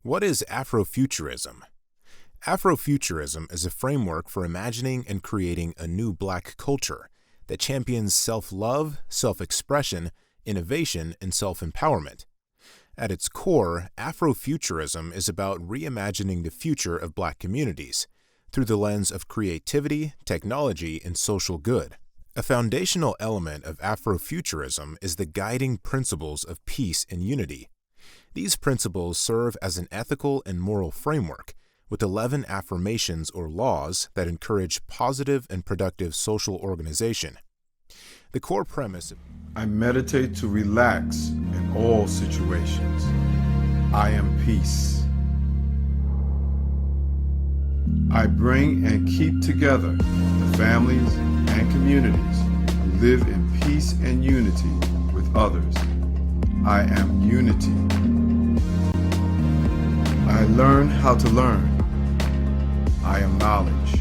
What is Afrofuturism? Afrofuturism is a framework for imagining and creating a new Black culture that champions self-love, self-expression, innovation, and self-empowerment. At its core, Afrofuturism is about reimagining the future of Black communities through the lens of creativity, technology, and social good. A foundational element of Afrofuturism is the guiding principles of peace and unity. These principles serve as an ethical and moral framework, with 11 affirmations or laws that encourage positive and productive social organization. The core premise of I meditate to relax in all situations. I am peace. I bring and keep together the families and communities who live in peace and unity with others. I am unity. I learn how to learn. I am knowledge.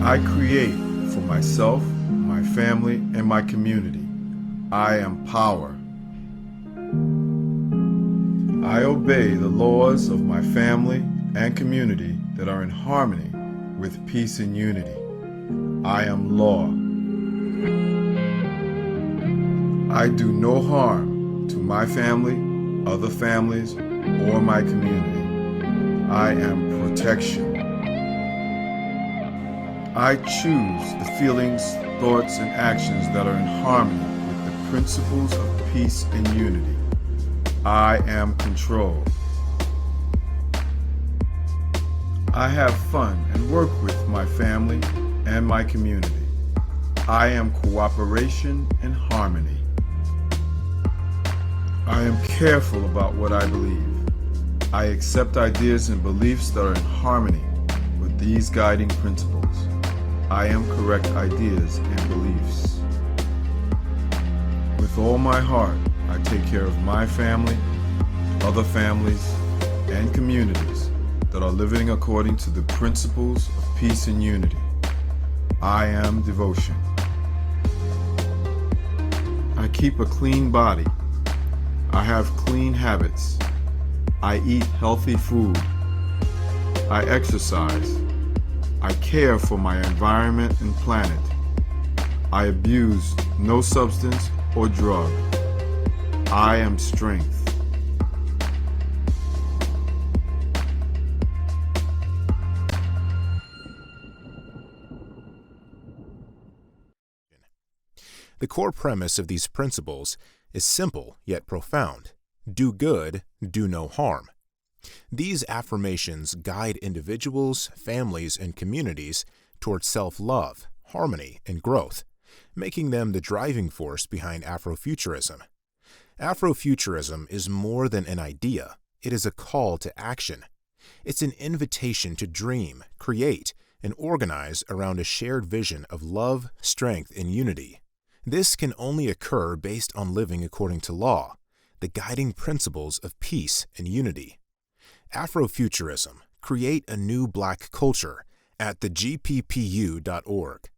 I create for myself, my family, and my community. I am power. I obey the laws of my family and community that are in harmony with peace and unity. I am law. I do no harm to my family, other families, or my community. I am protection. I choose the feelings, thoughts, and actions that are in harmony with the principles of peace and unity. I am control. I have fun and work with my family and my community. I am cooperation and harmony. I am careful about what I believe. I accept ideas and beliefs that are in harmony with these guiding principles. I am correct ideas and beliefs. With all my heart, I take care of my family, other families, and communities that are living according to the principles of peace and unity. I am devotion. I keep a clean body. I have clean habits. I eat healthy food. I exercise. I care for my environment and planet. I abuse no substance or drug. I am strength. The core premise of these principles is simple yet profound. Do good, do no harm. These affirmations guide individuals, families, and communities towards self-love, harmony, and growth, making them the driving force behind Afrofuturism. Afrofuturism is more than an idea. It is a call to action. It's an invitation to dream, create, and organize around a shared vision of love, strength, and unity. This can only occur based on living according to law, the guiding principles of peace and unity. Afrofuturism, create a new Black culture at thegppu.org.